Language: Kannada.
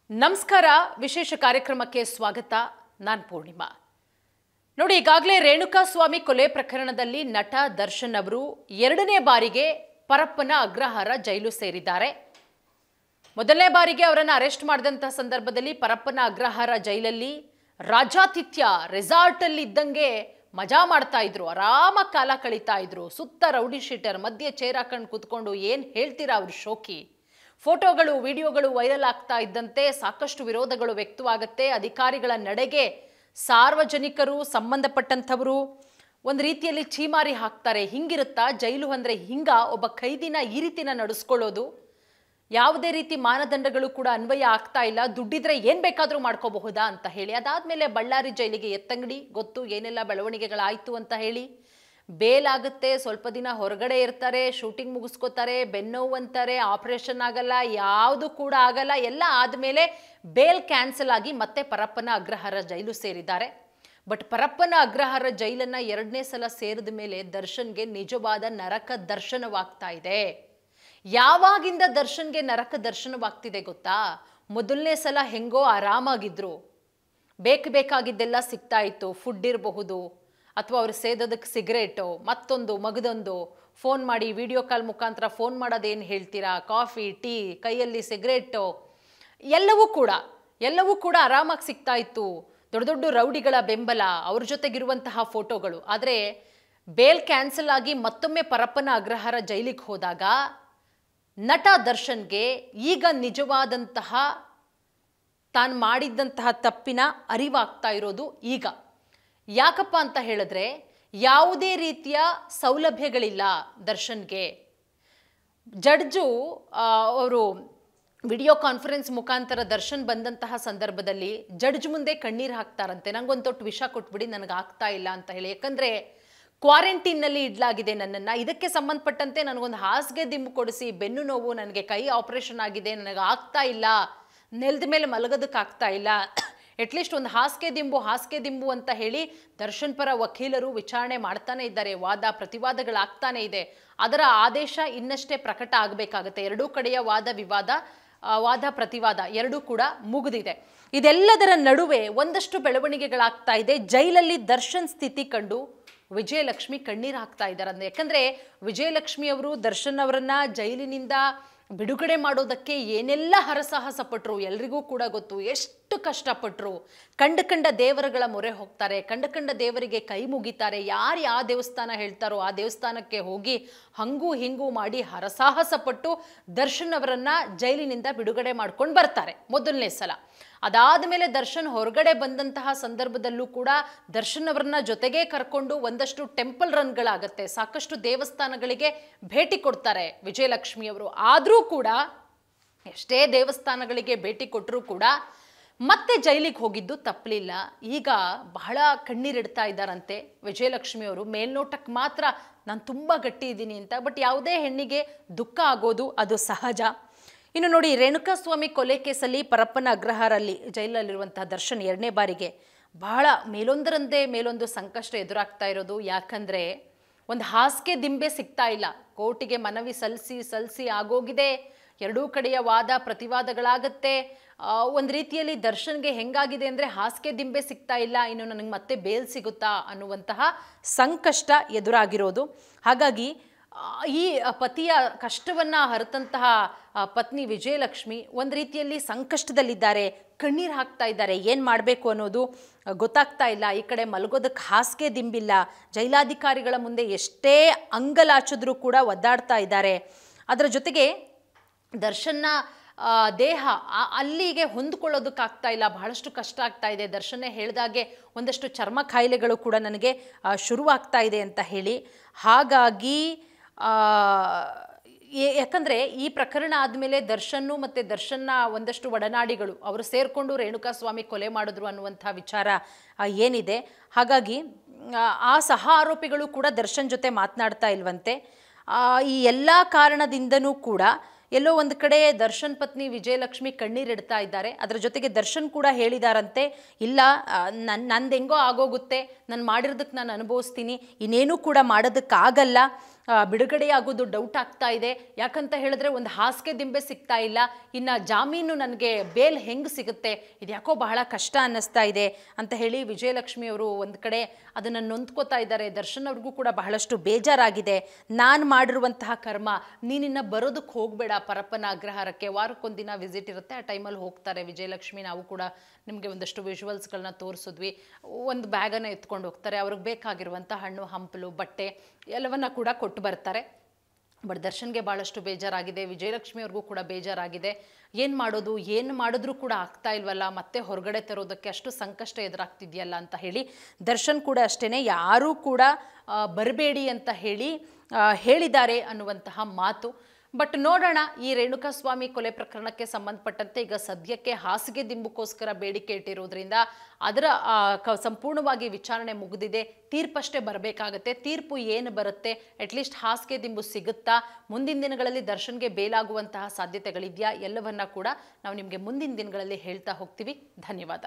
ನಮಸ್ಕಾರ ವಿಶೇಷ ಕಾರ್ಯಕ್ರಮಕ್ಕೆ ಸ್ವಾಗತ ನಾನು ಪೂರ್ಣಿಮಾ ನೋಡಿ ಈಗಾಗಲೇ ರೇಣುಕಾಸ್ವಾಮಿ ಕೊಲೆ ಪ್ರಕರಣದಲ್ಲಿ ನಟ ದರ್ಶನ್ ಅವರು ಎರಡನೇ ಬಾರಿಗೆ ಪರಪ್ಪನ ಅಗ್ರಹಾರ ಜೈಲು ಸೇರಿದ್ದಾರೆ ಮೊದಲನೇ ಬಾರಿಗೆ ಅವರನ್ನು ಅರೆಸ್ಟ್ ಮಾಡಿದಂತ ಸಂದರ್ಭದಲ್ಲಿ ಪರಪ್ಪನ ಅಗ್ರಹಾರ ಜೈಲಲ್ಲಿ ರಾಜಾತಿಥ್ಯ ರೆಸಾರ್ಟ್ ಅಲ್ಲಿ ಇದ್ದಂಗೆ ಮಜಾ ಮಾಡ್ತಾ ಇದ್ರು ಆರಾಮಾಗಿ ಕಾಲ ಕಳೀತಾ ಇದ್ರು ಸುತ್ತ ರೌಡಿ ಶೀಟರ್ ಮಧ್ಯೆ ಚೇರ್ ಹಾಕೊಂಡು ಕೂತ್ಕೊಂಡು ಏನು ಹೇಳ್ತೀರಾ ಅವ್ರ ಶೋಕಿ ಫೋಟೋಗಳು ವಿಡಿಯೋಗಳು ವೈರಲ್ ಆಗ್ತಾ ಇದ್ದಂತೆ ಸಾಕಷ್ಟು ವಿರೋಧಗಳು ವ್ಯಕ್ತವಾಗುತ್ತೆ ಅಧಿಕಾರಿಗಳ ನಡೆಗೆ ಸಾರ್ವಜನಿಕರು ಸಂಬಂಧಪಟ್ಟಂತವರು ಒಂದು ರೀತಿಯಲ್ಲಿ ಚೀಮಾರಿ ಹಾಕ್ತಾರೆ ಹಿಂಗಿರುತ್ತಾ ಜೈಲು ಅಂದ್ರೆ ಹಿಂಗ ಒಬ್ಬ ಖೈದಿನ ಈ ರೀತಿನ ನಡೆಸ್ಕೊಳ್ಳೋದು ಯಾವುದೇ ರೀತಿ ಮಾನದಂಡಗಳು ಕೂಡ ಅನ್ವಯ ಆಗ್ತಾ ಇಲ್ಲ ದುಡ್ಡಿದ್ರೆ ಏನ್ ಬೇಕಾದ್ರೂ ಮಾಡ್ಕೋಬಹುದಾ ಅಂತ ಹೇಳಿ ಅದಾದ್ಮೇಲೆ ಬಳ್ಳಾರಿ ಜೈಲಿಗೆ ಎತ್ತಂಗಡಿ ಗೊತ್ತು ಏನೆಲ್ಲ ಬೆಳವಣಿಗೆಗಳಾಯ್ತು ಅಂತ ಹೇಳಿ ಬೇಲ್ ಆಗುತ್ತೆ ಸ್ವಲ್ಪ ದಿನ ಹೊರಗಡೆ ಇರ್ತಾರೆ ಶೂಟಿಂಗ್ ಮುಗಿಸ್ಕೋತಾರೆ ಬೆನ್ನೋವು ಅಂತಾರೆ ಆಪರೇಷನ್ ಆಗಲ್ಲ ಯಾವುದು ಕೂಡ ಆಗಲ್ಲ ಎಲ್ಲ ಆದಮೇಲೆ ಬೇಲ್ ಕ್ಯಾನ್ಸಲ್ ಆಗಿ ಮತ್ತೆ ಪರಪ್ಪನ ಅಗ್ರಹಾರ ಜೈಲು ಸೇರಿದ್ದಾರೆ ಬಟ್ ಪರಪ್ಪನ ಅಗ್ರಹಾರ ಜೈಲನ್ನ ಎರಡನೇ ಸಲ ಸೇರಿದ ಮೇಲೆ ದರ್ಶನ್ಗೆ ನಿಜವಾದ ನರಕ ದರ್ಶನವಾಗ್ತಾ ಇದೆ ಯಾವಾಗಿಂದ ದರ್ಶನ್ಗೆ ನರಕ ದರ್ಶನವಾಗ್ತಿದೆ ಗೊತ್ತಾ ಮೊದಲನೇ ಸಲ ಹೆಂಗೋ ಆರಾಮಾಗಿದ್ರು ಬೇಕಾಗಿದ್ದೆಲ್ಲ ಸಿಗ್ತಾ ಇತ್ತು ಫುಡ್ ಇರಬಹುದು ಅಥವಾ ಅವ್ರು ಸೇದೋದಕ್ಕೆ ಸಿಗರೇಟು ಮತ್ತೊಂದು ಮಗದೊಂದು ಫೋನ್ ಮಾಡಿ ವಿಡಿಯೋ ಕಾಲ್ ಮುಖಾಂತರ ಫೋನ್ ಮಾಡೋದೇನು ಹೇಳ್ತೀರಾ ಕಾಫಿ ಟೀ ಕೈಯಲ್ಲಿ ಸಿಗರೇಟು ಎಲ್ಲವೂ ಕೂಡ ಆರಾಮಾಗಿ ಸಿಗ್ತಾ ಇತ್ತು ದೊಡ್ಡ ದೊಡ್ಡ ರೌಡಿಗಳ ಬೆಂಬಲ ಅವ್ರ ಜೊತೆಗಿರುವಂತಹ ಫೋಟೋಗಳು ಆದರೆ ಬೇಲ್ ಕ್ಯಾನ್ಸಲ್ ಆಗಿ ಮತ್ತೊಮ್ಮೆ ಪರಪ್ಪನ ಅಗ್ರಹಾರ ಜೈಲಿಗೆ ಹೋದಾಗ ನಟ ದರ್ಶನ್ಗೆ ಈಗ ನಿಜವಾದಂತಹ ತಾನು ಮಾಡಿದ್ದಂತಹ ತಪ್ಪಿನ ಅರಿವಾಗ್ತಾ ಇರೋದು ಈಗ ಯಾಕಪ್ಪ ಅಂತ ಹೇಳಿದ್ರೆ ಯಾವುದೇ ರೀತಿಯ ಸೌಲಭ್ಯಗಳಿಲ್ಲ ದರ್ಶನ್ಗೆ ಜಡ್ಜು ಅವರು ವಿಡಿಯೋ ಕಾನ್ಫರೆನ್ಸ್ ಮುಖಾಂತರ ದರ್ಶನ್ ಬಂದಂತಹ ಸಂದರ್ಭದಲ್ಲಿ ಜಡ್ಜ್ ಮುಂದೆ ಕಣ್ಣೀರು ಹಾಕ್ತಾರಂತೆ ನಂಗೊಂದು ತೊಟ್ಟು ವಿಷ ಕೊಟ್ಬಿಡಿ ನನಗೆ ಆಗ್ತಾ ಇಲ್ಲ ಅಂತ ಹೇಳಿ ಯಾಕಂದ್ರೆ ಕ್ವಾರಂಟೈನ್ನಲ್ಲಿ ಇಡ್ಲಾಗಿದೆ ನನ್ನನ್ನು ಇದಕ್ಕೆ ಸಂಬಂಧಪಟ್ಟಂತೆ ನನಗೊಂದು ಹಾಸಿಗೆ ದಿಂಬು ಕೊಡಿಸಿ ಬೆನ್ನು ನೋವು ನನಗೆ ಕೈ ಆಪರೇಷನ್ ಆಗಿದೆ ನನಗೆ ಆಗ್ತಾ ಇಲ್ಲ ನೆಲದ ಮೇಲೆ ಮಲಗೋದಕ್ಕಾಗ್ತಾ ಇಲ್ಲ ಅಟ್ಲೀಸ್ಟ್ ಒಂದು ಹಾಸಿಗೆ ದಿಂಬು ಅಂತ ಹೇಳಿ ದರ್ಶನ್ ಪರ ವಕೀಲರು ವಿಚಾರಣೆ ಮಾಡ್ತಾನೆ ಇದ್ದಾರೆ ವಾದ ಪ್ರತಿವಾದಗಳಾಗ್ತಾನೆ ಇದೆ ಅದರ ಆದೇಶ ಇನ್ನಷ್ಟೇ ಪ್ರಕಟ ಆಗಬೇಕಾಗುತ್ತೆ ಎರಡೂ ಕಡೆಯ ವಾದ ಪ್ರತಿವಾದ ಎರಡೂ ಕೂಡ ಮುಗಿದಿದೆ ಇದೆಲ್ಲದರ ನಡುವೆ ಒಂದಷ್ಟು ಬೆಳವಣಿಗೆಗಳಾಗ್ತಾ ಇದೆ ಜೈಲಲ್ಲಿ ದರ್ಶನ್ ಸ್ಥಿತಿ ಕಂಡು ವಿಜಯಲಕ್ಷ್ಮಿ ಕಣ್ಣೀರು ಹಾಕ್ತಾ ಇದ್ದಾರೆ ಯಾಕಂದ್ರೆ ವಿಜಯಲಕ್ಷ್ಮಿ ಅವರು ದರ್ಶನ್ ಅವರನ್ನ ಜೈಲಿನಿಂದ ಬಿಡುಗಡೆ ಮಾಡೋದಕ್ಕೆ ಏನೆಲ್ಲ ಹರಸಾಹಸ ಪಟ್ಟರು ಎಲ್ರಿಗೂ ಕೂಡ ಗೊತ್ತು ಎಷ್ಟು ಕಷ್ಟಪಟ್ಟರು ಕಂಡ ದೇವರುಗಳ ಮೊರೆ ಹೋಗ್ತಾರೆ ಕಂಡ ದೇವರಿಗೆ ಕೈ ಮುಗಿತಾರೆ ಯಾರು ಯಾವ ದೇವಸ್ಥಾನ ಹೇಳ್ತಾರೋ ಆ ದೇವಸ್ಥಾನಕ್ಕೆ ಹೋಗಿ ಹಂಗೂ ಹಿಂಗೂ ಮಾಡಿ ಹರಸಾಹಸ ಪಟ್ಟು ದರ್ಶನ್ ಅವರನ್ನ ಜೈಲಿನಿಂದ ಬಿಡುಗಡೆ ಮಾಡ್ಕೊಂಡು ಬರ್ತಾರೆ ಮೊದಲನೇ ಸಲ ಅದಾದ ಮೇಲೆ ದರ್ಶನ್ ಹೊರಗಡೆ ಬಂದಂತಹ ಸಂದರ್ಭದಲ್ಲೂ ಕೂಡ ದರ್ಶನ್ ಅವರನ್ನ ಜೊತೆಗೆ ಕರ್ಕೊಂಡು ಒಂದಷ್ಟು ಟೆಂಪಲ್ ರನ್ಗಳಾಗತ್ತೆ ಸಾಕಷ್ಟು ದೇವಸ್ಥಾನಗಳಿಗೆ ಭೇಟಿ ಕೊಡ್ತಾರೆ ವಿಜಯಲಕ್ಷ್ಮಿ ಅವರು ಆದರೂ ಕೂಡ ಎಷ್ಟೇ ದೇವಸ್ಥಾನಗಳಿಗೆ ಭೇಟಿ ಕೊಟ್ಟರೂ ಕೂಡ ಮತ್ತೆ ಜೈಲಿಗೆ ಹೋಗಿದ್ದು ತಪ್ಪಲಿಲ್ಲ ಈಗ ಬಹಳ ಕಣ್ಣೀರಿಡ್ತಾ ಇದ್ದಾರಂತೆ ವಿಜಯಲಕ್ಷ್ಮಿ ಅವರು ಮೇಲ್ನೋಟಕ್ಕೆ ಮಾತ್ರ ನಾನು ತುಂಬ ಗಟ್ಟಿ ಇದ್ದೀನಿ ಅಂತ ಬಟ್ ಯಾವುದೇ ಹೆಣ್ಣಿಗೆ ದುಃಖ ಆಗೋದು ಅದು ಸಹಜ ಇನ್ನು ನೋಡಿ ರೇಣುಕಾಸ್ವಾಮಿ ಕೊಲೆ ಕೇಸಲ್ಲಿ ಪರಪ್ಪನ ಅಗ್ರಹಾರಲ್ಲಿ ಜೈಲಲ್ಲಿರುವಂತಹ ದರ್ಶನ್ ಎರಡನೇ ಬಾರಿಗೆ ಬಹಳ ಮೇಲೊಂದು ಸಂಕಷ್ಟ ಎದುರಾಗ್ತಾ ಇರೋದು ಯಾಕಂದ್ರೆ ಒಂದು ಹಾಸಿಗೆ ದಿಂಬೆ ಸಿಗ್ತಾ ಇಲ್ಲ ಕೋರ್ಟಿಗೆ ಮನವಿ ಸಲ್ಲಿಸಿ ಆಗೋಗಿದೆ ಎರಡೂ ಕಡೆಯ ವಾದ ಪ್ರತಿವಾದಗಳಾಗತ್ತೆ ಒಂದು ರೀತಿಯಲ್ಲಿ ದರ್ಶನ್ಗೆ ಹೆಂಗಾಗಿದೆ ಅಂದರೆ ಹಾಸಿಗೆ ದಿಂಬೆ ಸಿಗ್ತಾ ಇಲ್ಲ ಇನ್ನು ನನಗೆ ಮತ್ತೆ ಬೇಲ್ ಸಿಗುತ್ತಾ ಅನ್ನುವಂತಹ ಸಂಕಷ್ಟ ಎದುರಾಗಿರೋದು ಹಾಗಾಗಿ ಈ ಪತಿಯ ಕಷ್ಟವನ್ನು ಹರತಂತಹ ಪತ್ನಿ ವಿಜಯಲಕ್ಷ್ಮಿ ಒಂದು ರೀತಿಯಲ್ಲಿ ಸಂಕಷ್ಟದಲ್ಲಿದ್ದಾರೆ ಕಣ್ಣೀರು ಹಾಕ್ತಾ ಇದ್ದಾರೆ ಏನು ಮಾಡಬೇಕು ಅನ್ನೋದು ಗೊತ್ತಾಗ್ತಾ ಇಲ್ಲ ಈ ಕಡೆ ಮಲಗೋದಕ್ಕೆ ಹಾಸಿಗೆ ದಿಂಬಿಲ್ಲ ಜೈಲಾಧಿಕಾರಿಗಳ ಮುಂದೆ ಎಷ್ಟೇ ಅಂಗಲಾಚಿದ್ರೂ ಕೂಡ ಒದ್ದಾಡ್ತಾ ಇದ್ದಾರೆ ಅದರ ಜೊತೆಗೆ ದರ್ಶನ್ನ ದೇಹ ಅಲ್ಲಿಗೆ ಹೊಂದ್ಕೊಳ್ಳೋದಕ್ಕಾಗ್ತಾ ಇಲ್ಲ ಬಹಳಷ್ಟು ಕಷ್ಟ ಆಗ್ತಾ ಇದೆ ದರ್ಶನೇ ಹೇಳಿದಾಗೆ ಒಂದಷ್ಟು ಚರ್ಮ ಕಾಯಿಲೆಗಳು ಕೂಡ ನನಗೆ ಶುರುವಾಗ್ತಾ ಇದೆ ಅಂತ ಹೇಳಿ ಹಾಗಾಗಿ ಯಾಕಂದರೆ ಈ ಪ್ರಕರಣ ಆದಮೇಲೆ ದರ್ಶನ್ನು ಮತ್ತು ದರ್ಶನ್ನ ಒಂದಷ್ಟು ಒಡನಾಡಿಗಳು ಅವರು ಸೇರಿಕೊಂಡು ರೇಣುಕಾಸ್ವಾಮಿ ಕೊಲೆ ಮಾಡಿದ್ರು ಅನ್ನುವಂಥ ವಿಚಾರ ಏನಿದೆ ಹಾಗಾಗಿ ಆ ಸಹ ಆರೋಪಿಗಳು ಕೂಡ ದರ್ಶನ್ ಜೊತೆ ಮಾತನಾಡ್ತಾ ಇಲ್ವಂತೆ ಈ ಎಲ್ಲ ಕಾರಣದಿಂದನೂ ಕೂಡ ಎಲ್ಲೋ ಒಂದು ಕಡೆ ದರ್ಶನ್ ಪತ್ನಿ ವಿಜಯಲಕ್ಷ್ಮಿ ಕಣ್ಣೀರಿಡ್ತಾ ಇದ್ದಾರೆ. ಅದರ ಜೊತೆಗೆ ದರ್ಶನ್ ಕೂಡ ಹೇಳಿದಾರಂತೆ, ಇಲ್ಲ ನಂದು ಹೆಂಗೋ ಆಗೋಗುತ್ತೆ, ನಾನು ಮಾಡಿರೋದಕ್ಕೆ ನಾನು ಅನುಭವಿಸ್ತೀನಿ, ಇನ್ನೇನೂ ಕೂಡ ಮಾಡೋದಕ್ಕಾಗಲ್ಲ, ಬಿಡುಗಡೆ ಆಗೋದು ಡೌಟ್ ಆಗ್ತಾ ಇದೆ. ಯಾಕಂತ ಹೇಳಿದ್ರೆ ಒಂದು ಹಾಸಿಗೆ ದಿಂಬೆ ಸಿಗ್ತಾ ಇಲ್ಲ, ಇನ್ನು ಜಾಮೀನು ನನಗೆ ಬೇಲ್ ಹೆಂಗೆ ಸಿಗುತ್ತೆ, ಇದು ಯಾಕೋ ಬಹಳ ಕಷ್ಟ ಅನ್ನಿಸ್ತಾ ಇದೆ ಅಂತ ಹೇಳಿ ವಿಜಯಲಕ್ಷ್ಮಿ ಅವರು ಒಂದು ಕಡೆ ಅದನ್ನು ನೊಂದ್ಕೋತಾ ಇದ್ದಾರೆ. ದರ್ಶನ್ ಅವ್ರಿಗೂ ಕೂಡ ಬಹಳಷ್ಟು ಬೇಜಾರಾಗಿದೆ. ನಾನು ಮಾಡಿರುವಂತಹ ಕರ್ಮ, ನೀನಿನ್ನ ಬರೋದಕ್ಕೆ ಹೋಗಬೇಡ ಪರಪ್ಪನ ಅಗ್ರಹಾರಕ್ಕೆ, ವಾರಕ್ಕೊಂದಿನ ವಿಸಿಟ್ ಇರುತ್ತೆ, ಆ ಟೈಮಲ್ಲಿ ಹೋಗ್ತಾರೆ ವಿಜಯಲಕ್ಷ್ಮಿ. ನಾವು ಕೂಡ ನಿಮಗೆ ಒಂದಷ್ಟು ವಿಜುವಲ್ಸ್ಗಳನ್ನ ತೋರಿಸಿದ್ವಿ. ಒಂದು ಬ್ಯಾಗನ್ನು ಎತ್ಕೊಂಡು ಹೋಗ್ತಾರೆ, ಅವ್ರಿಗೆ ಬೇಕಾಗಿರುವಂಥ ಹಣ್ಣು ಹಂಪಲು ಬಟ್ಟೆ ಎಲ್ಲವನ್ನ ಕೂಡ ಕೊಟ್ಟು ಬರ್ತಾರೆ. ಬಟ್ ದರ್ಶನ್ಗೆ ಭಾಳಷ್ಟು ಬೇಜಾರಾಗಿದೆ, ವಿಜಯಲಕ್ಷ್ಮಿ ಅವ್ರಿಗೂ ಕೂಡ ಬೇಜಾರಾಗಿದೆ. ಏನು ಮಾಡೋದು, ಏನು ಮಾಡಿದ್ರೂ ಕೂಡ ಆಗ್ತಾ ಇಲ್ವಲ್ಲ, ಮತ್ತೆ ಹೊರಗಡೆ ತರೋದಕ್ಕೆ ಅಷ್ಟು ಸಂಕಷ್ಟ ಎದುರಾಗ್ತಿದೆಯಲ್ಲ ಅಂತ ಹೇಳಿ ದರ್ಶನ್ ಕೂಡ ಅಷ್ಟೇ ಯಾರೂ ಕೂಡ ಬರಬೇಡಿ ಅಂತ ಹೇಳಿದ್ದಾರೆ ಅನ್ನುವಂತಹ ಮಾತು. ಬಟ್ ನೋಡೋಣ, ಈ ರೇಣುಕಾಸ್ವಾಮಿ ಕೊಲೆ ಪ್ರಕರಣಕ್ಕೆ ಸಂಬಂಧಪಟ್ಟಂತೆ ಈಗ ಸದ್ಯಕ್ಕೆ ಹಾಸಿಗೆ ದಿಂಬಕ್ಕೋಸ್ಕರ ಬೇಡಿಕೆ ಇಟ್ಟಿರೋದ್ರಿಂದ ಅದರ ಸಂಪೂರ್ಣವಾಗಿ ವಿಚಾರಣೆ ಮುಗಿದಿದೆ, ತೀರ್ಪಷ್ಟೇ ಬರಬೇಕಾಗತ್ತೆ. ತೀರ್ಪು ಏನು ಬರುತ್ತೆ, ಅಟ್ಲೀಸ್ಟ್ ಹಾಸಿಗೆ ದಿಂಬು ಸಿಗುತ್ತಾ, ಮುಂದಿನ ದಿನಗಳಲ್ಲಿ ದರ್ಶನ್ಗೆ ಬೇಲಾಗುವಂತಹ ಸಾಧ್ಯತೆಗಳಿದೆಯಾ, ಎಲ್ಲವನ್ನ ಕೂಡ ನಾವು ನಿಮಗೆ ಮುಂದಿನ ದಿನಗಳಲ್ಲಿ ಹೇಳ್ತಾ ಹೋಗ್ತೀವಿ. ಧನ್ಯವಾದ.